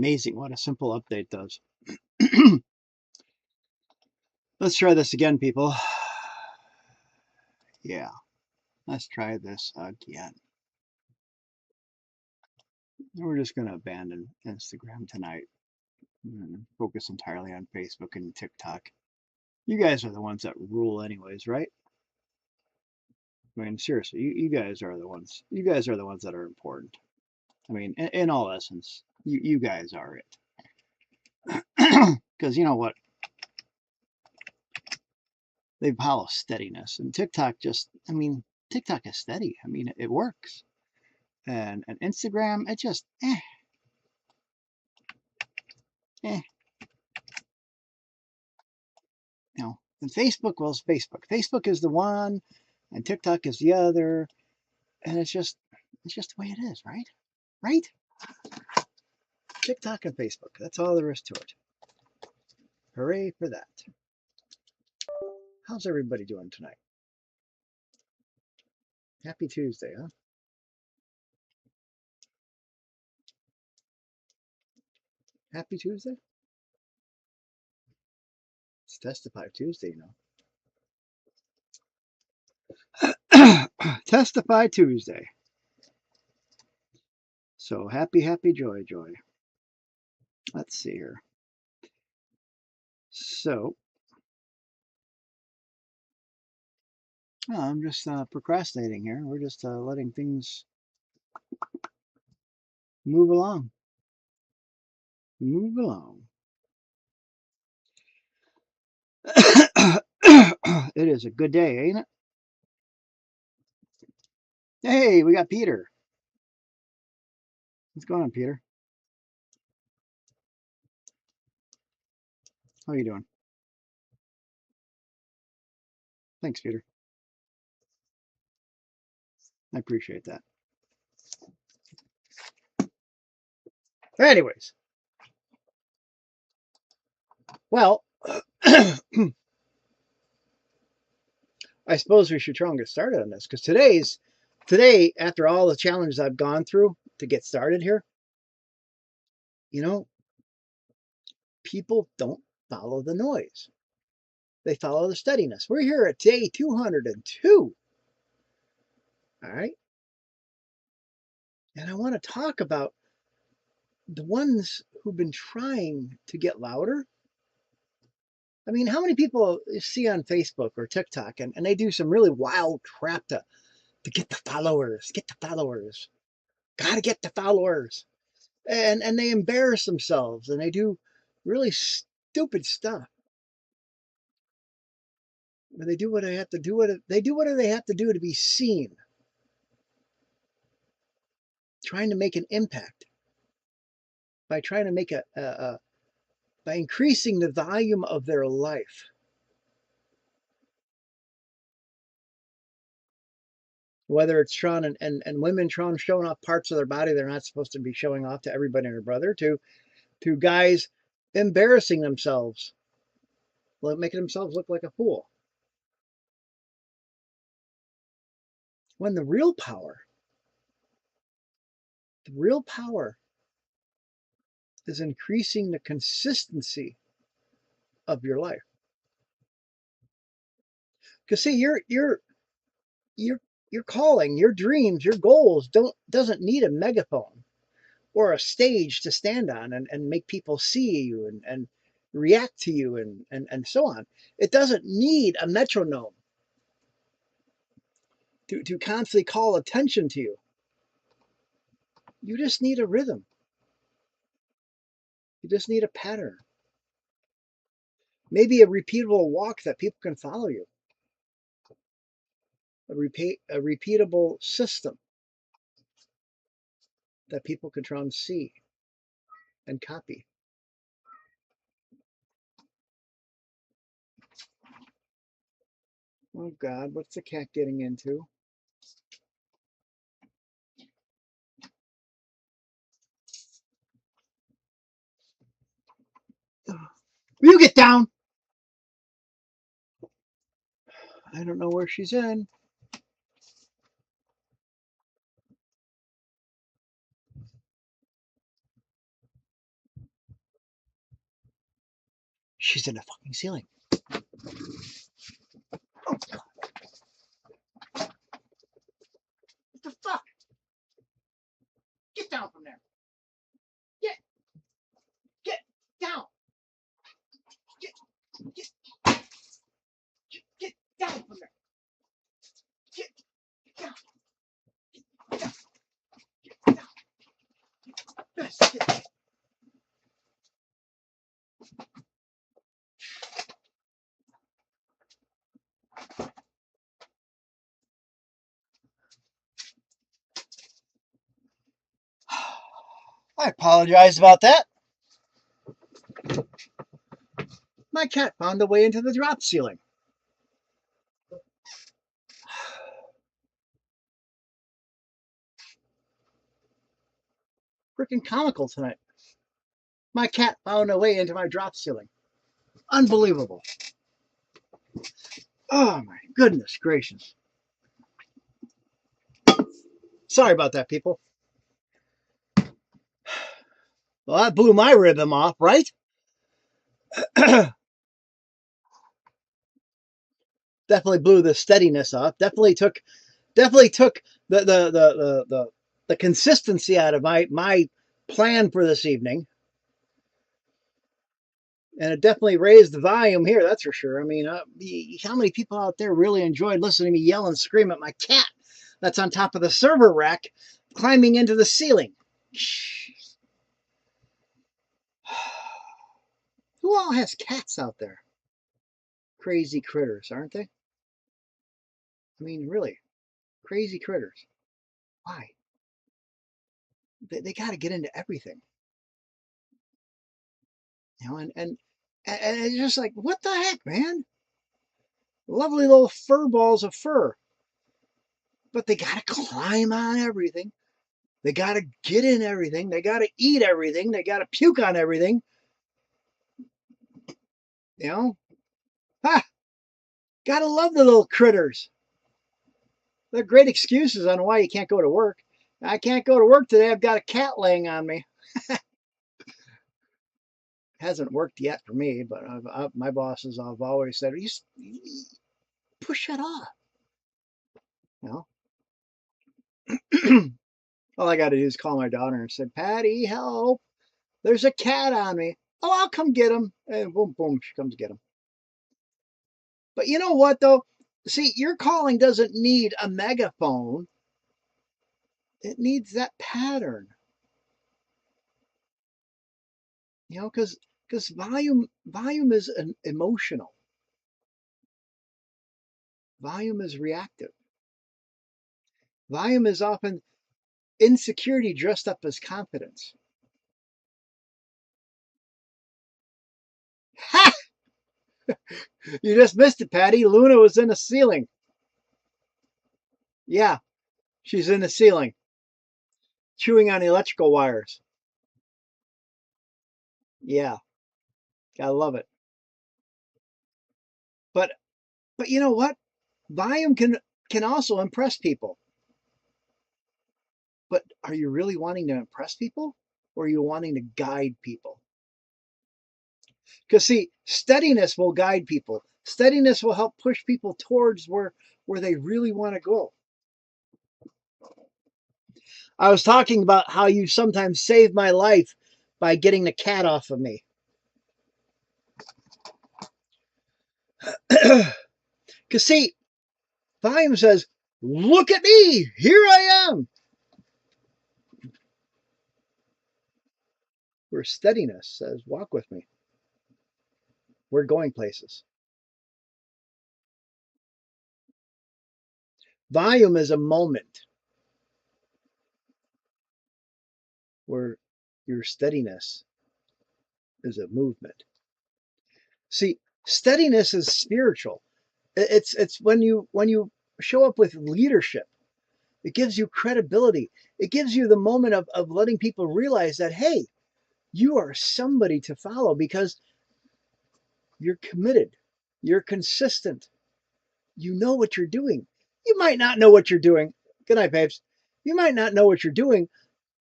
Amazing what a simple update does. Let's try this again, people. Yeah, let's try this again. We're just going to abandon Instagram tonight and focus entirely on Facebook and TikTok. You guys are the ones that rule anyways, right? I mean, seriously, you guys are the ones. You guys are the ones that are important. I mean, in all essence, you guys are it. Because you know what? They follow steadiness. And TikTok just, I mean, TikTok is steady. I mean, it works. And Instagram, it just, eh. You know, and Facebook, well, it's Facebook. Facebook is the one, and TikTok is the other. And it's just the way it is, right? Right? TikTok and Facebook. That's all there is to it. Hooray for that. How's everybody doing tonight? Happy Tuesday, huh? Happy Tuesday? It's Testify Tuesday, you know. Testify Tuesday. So happy, joy. Let's see here. So, I'm just procrastinating here. We're just letting things move along. Move along. It is a good day, ain't it? Hey, we got Peter. What's going on, Peter? How are you doing? Thanks, Peter. I appreciate that. Anyways. Well, I suppose we should try and get started on this, because today, after all the challenges I've gone through to get started here, you know, people don't follow the noise. They follow the steadiness. We're here at day 202. All right. And I want to talk about the ones who've been trying to get louder. I mean, how many people you see on Facebook or TikTok and they do some really wild crap to get the followers, gotta get the followers. And they embarrass themselves and they do really stupid stuff. But they do what they have to do. They do what they have to do to be seen. Trying to make an impact by trying to make by increasing the volume of their life. Whether it's Sean and women showing off parts of their body they're not supposed to be showing off to everybody and their brother, to guys embarrassing themselves, making themselves look like a fool. When the real power is increasing the consistency of your life. Because see, your calling, your dreams, your goals doesn't need a megaphone or a stage to stand on and make people see you and react to you and so on. It doesn't need a metronome to constantly call attention to you. You just need a rhythm. You just need a pattern. Maybe a repeatable walk that people can follow you. A repeatable system that people can try and see and copy. Oh God, what's the cat getting into? Will you get down? I don't know where she's in. She's in the fucking ceiling. Oh, God. What the fuck? Get down from there. Get down. Get down from there. Get down. Get down. Get down. Yes, get. I apologize about that. My cat found a way into the drop ceiling. Freaking comical tonight. My cat found a way into my drop ceiling. Unbelievable. Oh my goodness gracious. Sorry about that, people. Well, that blew my rhythm off, right? Definitely blew the steadiness off. Definitely took the consistency out of my plan for this evening. And it definitely raised the volume here, that's for sure. I mean, how many people out there really enjoyed listening to me yell and scream at my cat that's on top of the server rack, climbing into the ceiling? Who all has cats out there? Crazy critters, aren't they? I mean, really, crazy critters. Why? They got to get into everything. You know, and it's just like, what the heck, man? Lovely little fur balls of fur. But they got to climb on everything. They got to get in everything. They got to eat everything. They got to puke on everything. You know? Ha! Gotta love the little critters. They're great excuses on why you can't go to work. I can't go to work today. I've got a cat laying on me. Hasn't worked yet for me, but my bosses have always said, you push that off. You know? All I got to do is call my daughter and say, Patty, help. There's a cat on me. Oh, I'll come get him. And boom, boom, she comes get him. But you know what, though? See, your calling doesn't need a megaphone. It needs that pattern. You know, because volume is an emotional. Volume is reactive. Volume is often insecurity dressed up as confidence. Ha! You just missed it, Patty. Luna was in the ceiling. Yeah, she's in the ceiling, chewing on electrical wires. Yeah, gotta love it. But you know what? Volume can also impress people. But are you really wanting to impress people, or are you wanting to guide people? Because see, steadiness will guide people. Steadiness will help push people towards where they really want to go. I was talking about how you sometimes save my life by getting the cat off of me. Because see, volume says, look at me, here I am. Where steadiness says, walk with me. We're going places. Volume is a moment where your steadiness is a movement. See, steadiness is spiritual. It's when you show up with leadership. It gives you credibility. It gives you the moment of letting people realize that, hey, you are somebody to follow because you're committed. You're consistent. You know what you're doing. You might not know what you're doing. Good night, babes. You might not know what you're doing,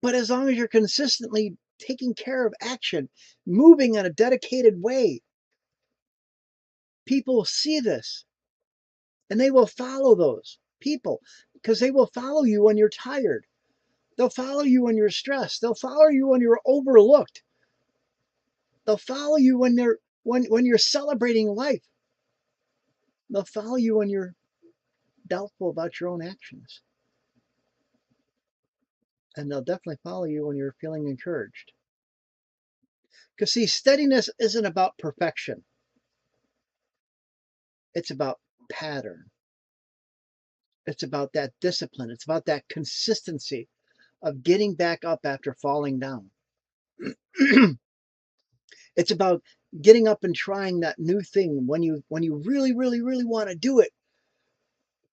but as long as you're consistently taking care of action, moving in a dedicated way, People see this and they will follow those people because they will follow you when you're tired. They'll follow you when you're stressed. They'll follow you when you're overlooked. They'll follow you when you're celebrating life. They'll follow you when you're doubtful about your own actions. And they'll definitely follow you when you're feeling encouraged. Because see, steadiness isn't about perfection. It's about pattern. It's about that discipline. It's about that consistency of getting back up after falling down. It's about getting up and trying that new thing when you really, really, really want to do it,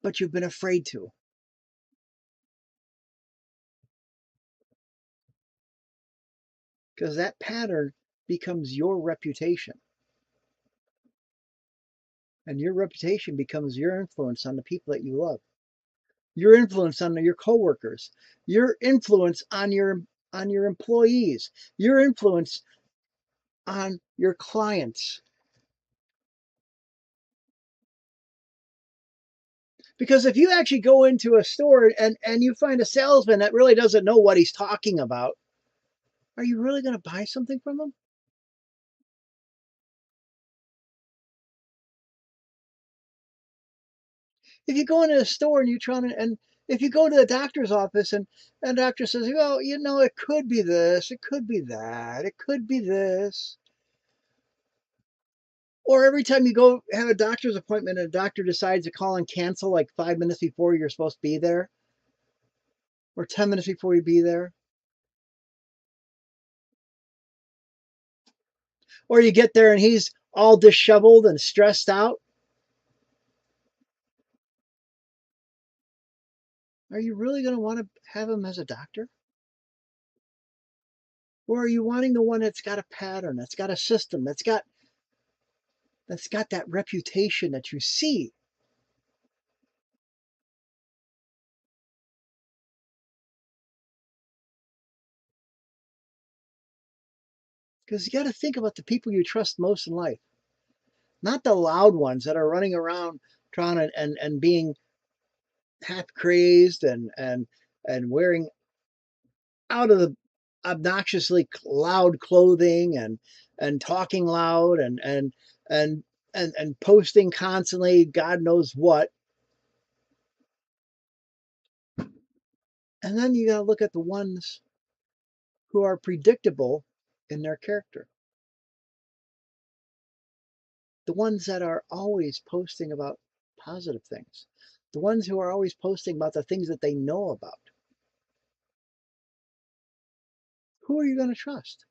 but you've been afraid to. Because that pattern becomes your reputation. And your reputation becomes your influence on the people that you love. Your influence on your coworkers, your influence on your employees, your influence on your clients. Because if you actually go into a store and you find a salesman that really doesn't know what he's talking about, are you really going to buy something from him? If you go into a store and you're trying to, and if you go to the doctor's office and the doctor says, well, it could be this, it could be that, it could be this. Or every time you go have a doctor's appointment and a doctor decides to call and cancel like 5 minutes before you're supposed to be there, or 10 minutes before you be there. Or you get there and he's all disheveled and stressed out. Are you really going to want to have him as a doctor? Or are you wanting the one that's got a pattern, that's got a system, that's got that reputation that you see? Because you got to think about the people you trust most in life, not the loud ones that are running around trying to and being half crazed and wearing out of the obnoxiously loud clothing and talking loud and and posting constantly God knows what. And then you got to look at the ones who are predictable in their character, the ones that are always posting about positive things, the ones who are always posting about the things that they know about. Who are you going to trust?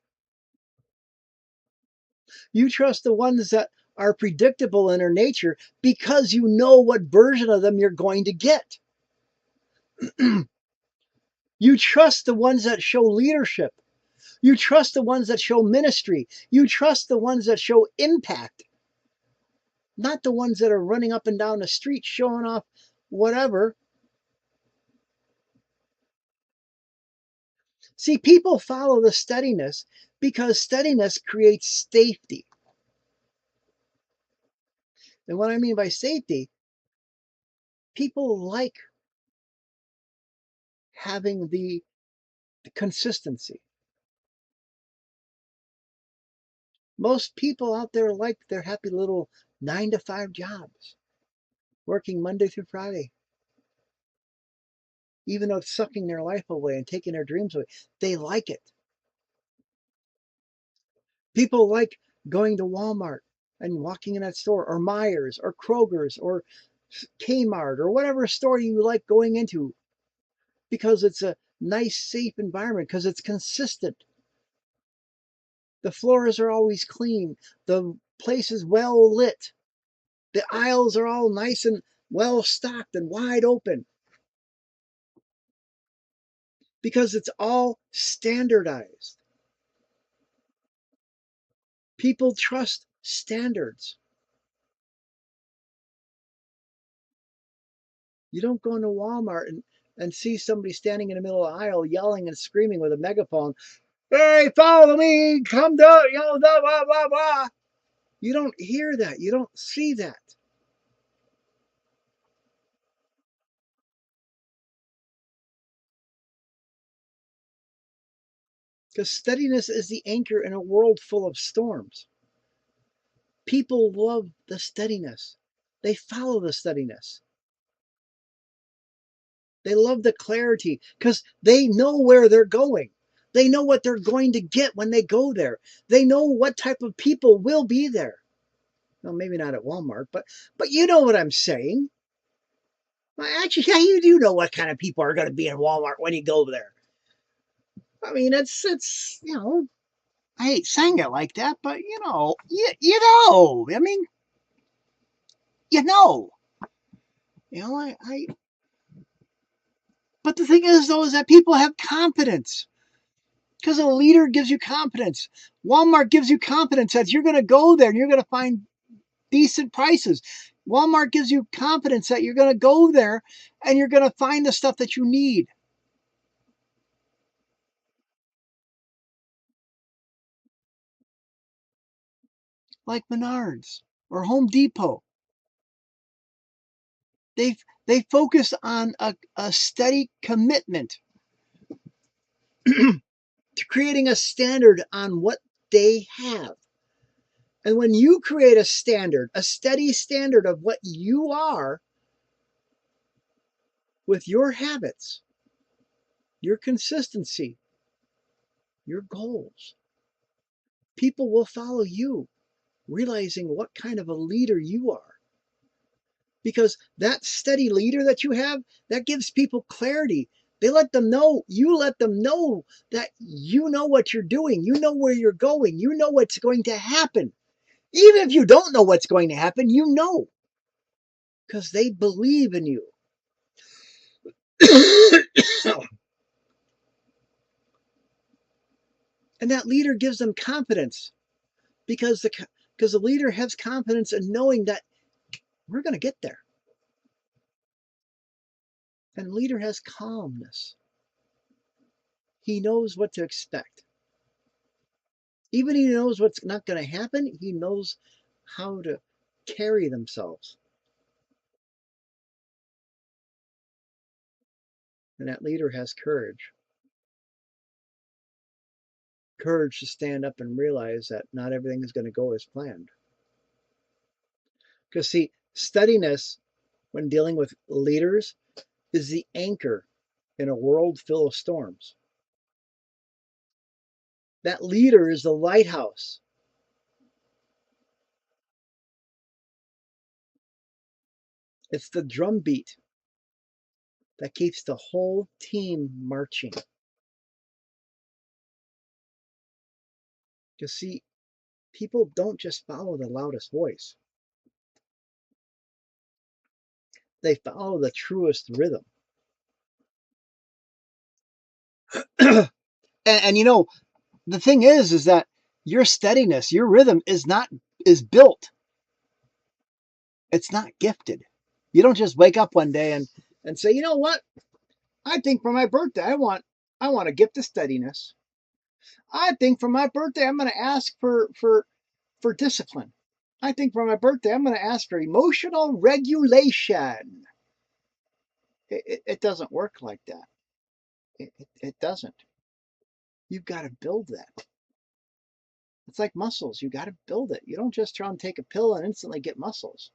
You trust the ones that are predictable in their nature because you know what version of them you're going to get. You trust the ones that show leadership. You trust the ones that show ministry. You trust the ones that show impact, not the ones that are running up and down the street showing off whatever. See, people follow the steadiness because steadiness creates safety. And what I mean by safety, people like having the consistency. Most people out there like their happy little 9 to 5 jobs, working Monday through Friday. Even though it's sucking their life away and taking their dreams away, they like it. People like going to Walmart and walking in that store, or Myers, or Kroger's, or Kmart, or whatever store you like going into, because it's a nice, safe environment, because it's consistent. The floors are always clean. The place is well lit. The aisles are all nice and well stocked and wide open, because it's all standardized. People trust standards. You don't go into Walmart and see somebody standing in the middle of the aisle yelling and screaming with a megaphone, hey, follow me, come to, blah, blah, blah, blah. You don't hear that. You don't see that. Because steadiness is the anchor in a world full of storms. People love the steadiness. They follow the steadiness. They love the clarity because they know where they're going. They know what they're going to get when they go there. They know what type of people will be there. Well, maybe not at Walmart, but you know what I'm saying. Well, actually, yeah, you do know what kind of people are going to be in Walmart when you go there. I mean, it's I hate saying it like that, but you know. I mean, you know, I. But the thing is, though, is that people have confidence because a leader gives you confidence. Walmart gives you confidence that you're going to go there and you're going to find decent prices. Walmart gives you confidence that you're going to go there and you're going to find the stuff that you need. Like Menards or Home Depot. They focus on a steady commitment to creating a standard on what they have. And when you create a standard, a steady standard of what you are with your habits, your consistency, your goals, people will follow you, realizing what kind of a leader you are. Because that steady leader that you have, that gives people clarity. They let them know, you let them know that you know what you're doing. You know where you're going. You know what's going to happen. Even if you don't know what's going to happen, you know. Because they believe in you. And that leader gives them confidence because the leader has confidence in knowing that we're going to get there. And leader has calmness. He knows what to expect. Even he knows what's not going to happen, he knows how to carry themselves. And that leader has courage. Courage to stand up and realize that not everything is going to go as planned. Because, see, steadiness when dealing with leaders is the anchor in a world full of storms. That leader is the lighthouse. It's the drumbeat that keeps the whole team marching. You see, people don't just follow the loudest voice. They follow the truest rhythm. And the thing is that your steadiness, your rhythm is built. It's not gifted. You don't just wake up one day and say, you know what? I think for my birthday I want a gift of steadiness. I think for my birthday I'm going to ask for discipline. I think for my birthday I'm going to ask for emotional regulation. It doesn't work like that. It doesn't. You've got to build that. It's like muscles. You got to build it. You don't just try and take a pill and instantly get muscles.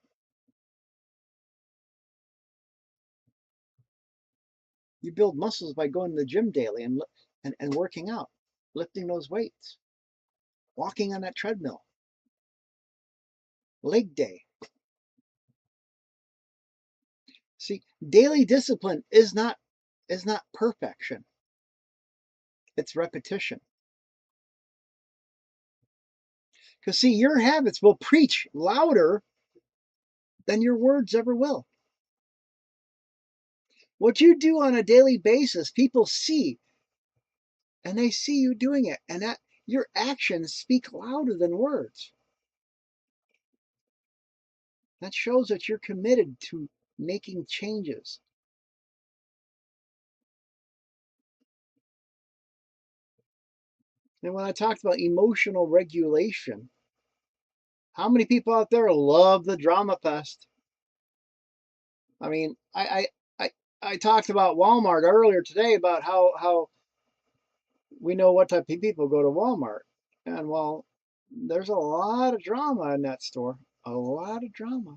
You build muscles by going to the gym daily and working out, lifting those weights, walking on that treadmill, leg day. See, daily discipline is not perfection. It's repetition. Because see, your habits will preach louder than your words ever will. What you do on a daily basis, people see, and they see you doing it, and that your actions speak louder than words. That shows that you're committed to making changes. And when I talked about emotional regulation, How many people out there love the drama fest? I mean, I talked about Walmart earlier today about how we know what type of people go to Walmart. And well, there's a lot of drama in that store. A lot of drama.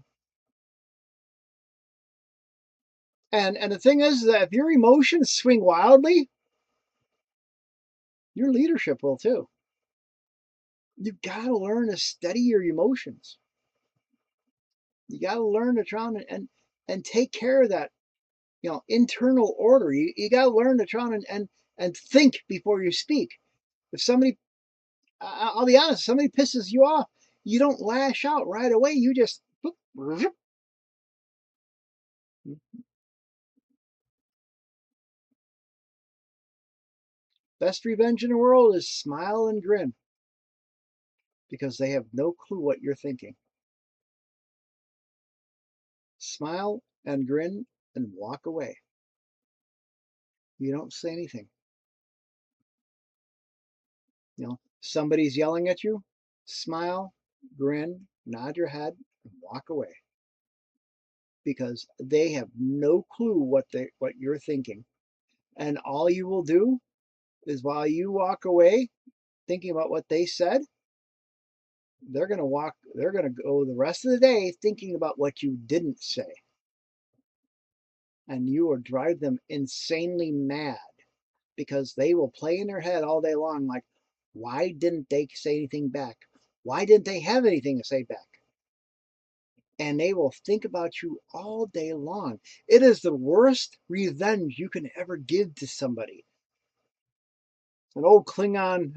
And the thing is that if your emotions swing wildly, your leadership will too. You've got to learn to steady your emotions. You got to learn to try and take care of that, internal order. You got to learn to try and think before you speak. If somebody, I'll be honest, if somebody pisses you off, you don't lash out right away. You just, best revenge in the world is smile and grin because they have no clue what you're thinking. Smile and grin and walk away. You don't say anything. Somebody's yelling at you, smile, grin, nod your head, and walk away because they have no clue what you're thinking. And all you will do is while you walk away thinking about what they said, they're going to go the rest of the day thinking about what you didn't say. And you will drive them insanely mad because they will play in their head all day long like, why didn't they say anything back? Why didn't they have anything to say back? And they will think about you all day long. It is the worst revenge you can ever give to somebody. An old Klingon,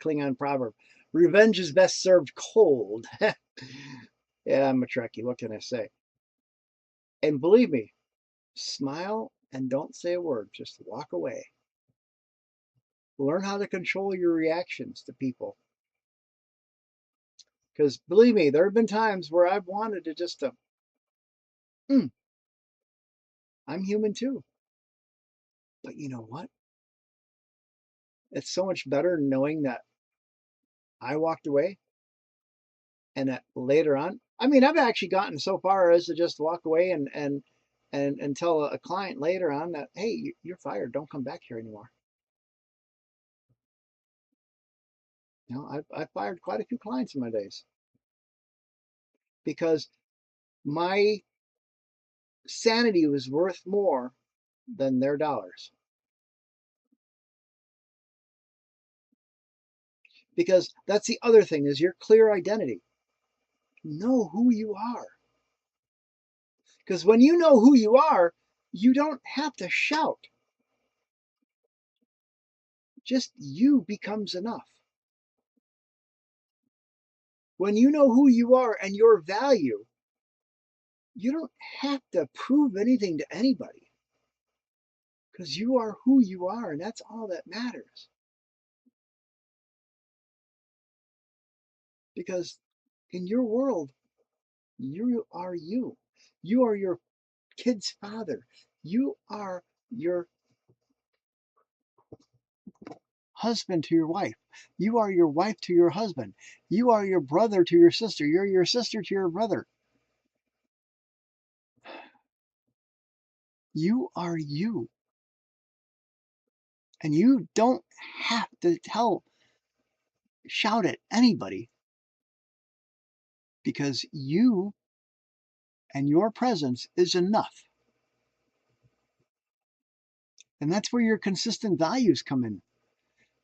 Klingon proverb. Revenge is best served cold. Yeah, I'm a Trekkie. What can I say? And believe me, smile and don't say a word. Just walk away. Learn how to control your reactions to people. Because believe me, there have been times where I've wanted to just, I'm human too. But you know what? It's so much better knowing that I walked away and that later on, I mean, I've actually gotten so far as to just walk away and tell a client later on that, hey, you're fired. Don't come back here anymore. I've fired quite a few clients in my days because my sanity was worth more than their dollars. Because that's the other thing is your clear identity. Know who you are. Because when you know who you are, you don't have to shout. Just you becomes enough. When you know who you are and your value, you don't have to prove anything to anybody because you are who you are, and that's all that matters. Because in your world, you are you. You are your kid's father. You are your husband to your wife. You are your wife to your husband. You are your brother to your sister. You're your sister to your brother. You are you. And you don't have to shout at anybody because you and your presence is enough. And that's where your consistent values come in.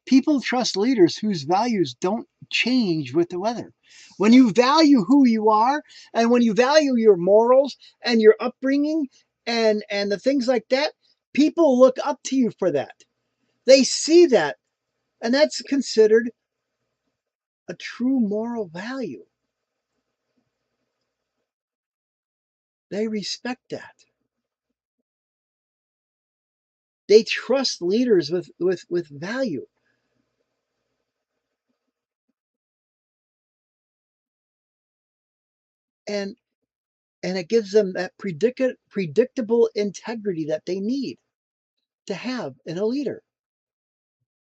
People trust leaders whose values don't change with the weather. When you value who you are and when you value your morals and your upbringing and the things like that, people look up to you for that. They see that, and that's considered a true moral value. They respect that. They trust leaders with value. And it gives them that predictable integrity that they need to have in a leader.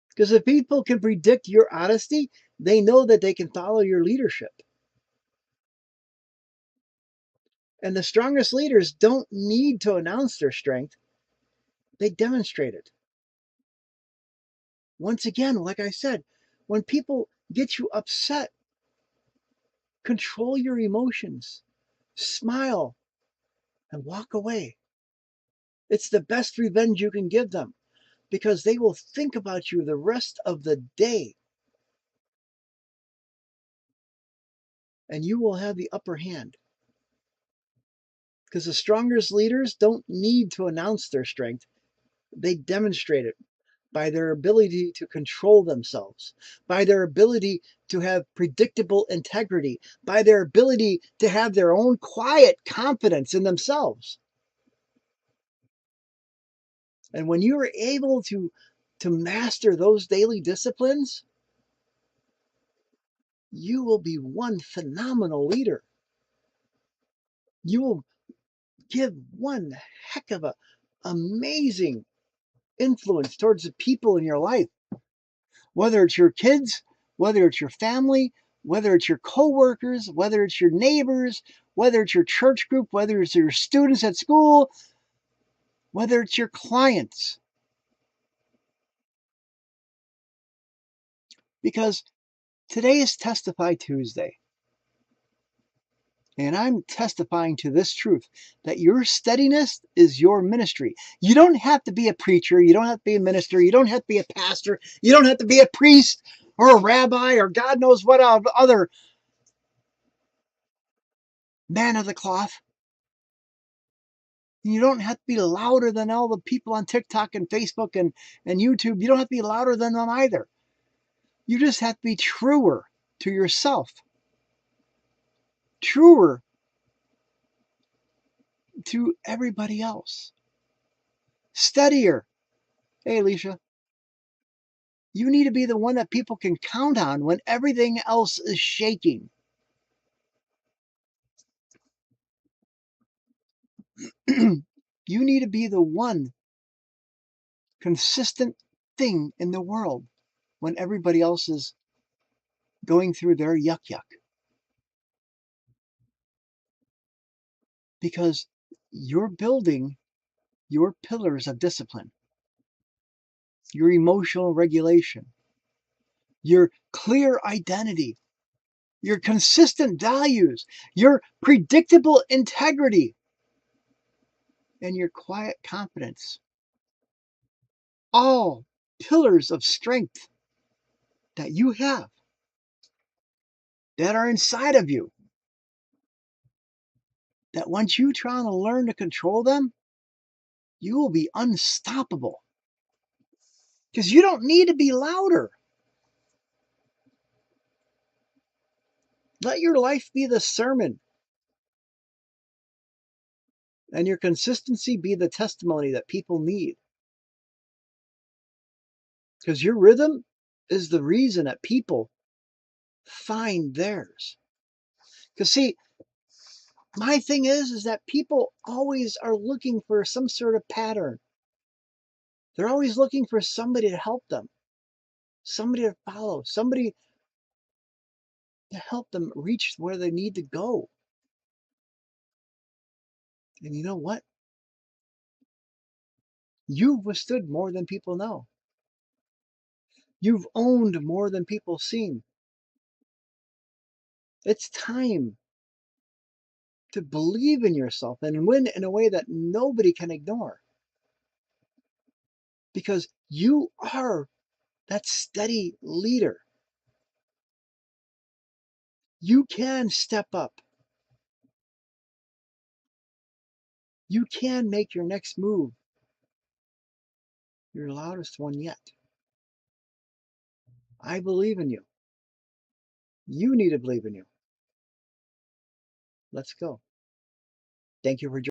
Because if people can predict your honesty, they know that they can follow your leadership. And the strongest leaders don't need to announce their strength, they demonstrate it. Once again, like I said, when people get you upset, control your emotions, smile, and walk away. It's the best revenge you can give them because they will think about you the rest of the day and you will have the upper hand. Because the strongest leaders don't need to announce their strength, they demonstrate it by their ability to control themselves, by their ability to have predictable integrity, by their ability to have their own quiet confidence in themselves. And when you are able to master those daily disciplines, you will be one phenomenal leader. You will give one heck of a amazing influence towards the people in your life, whether it's your kids, whether it's your family, whether it's your coworkers, whether it's your neighbors, whether it's your church group, whether it's your students at school, whether it's your clients. Because today is Testify Tuesday. And I'm testifying to this truth that your steadiness is your ministry. You don't have to be a preacher. You don't have to be a minister. You don't have to be a pastor. You don't have to be a priest or a rabbi or God knows what other man of the cloth. You don't have to be louder than all the people on TikTok and Facebook and YouTube. You don't have to be louder than them either. You just have to be truer to yourself. Truer to everybody else. Steadier. Hey, Alicia. You need to be the one that people can count on when everything else is shaking. You need to be the one consistent thing in the world when everybody else is going through their yuck yuck. Because you're building your pillars of discipline, your emotional regulation, your clear identity, your consistent values, your predictable integrity, and your quiet confidence. All pillars of strength that you have that are inside of you. That once you try to learn to control them, you will be unstoppable. Because you don't need to be louder. Let your life be the sermon. And your consistency be the testimony that people need. Because your rhythm is the reason that people find theirs. Because see, my thing is that people always are looking for some sort of pattern. They're always looking for somebody to help them, somebody to follow, somebody to help them reach where they need to go. And you know what? You've withstood more than people know. You've owned more than people seen. It's time to believe in yourself and win in a way that nobody can ignore. Because you are that steady leader. You can step up. You can make your next move your loudest one yet. I believe in you. You need to believe in you. Let's go. Thank you for joining.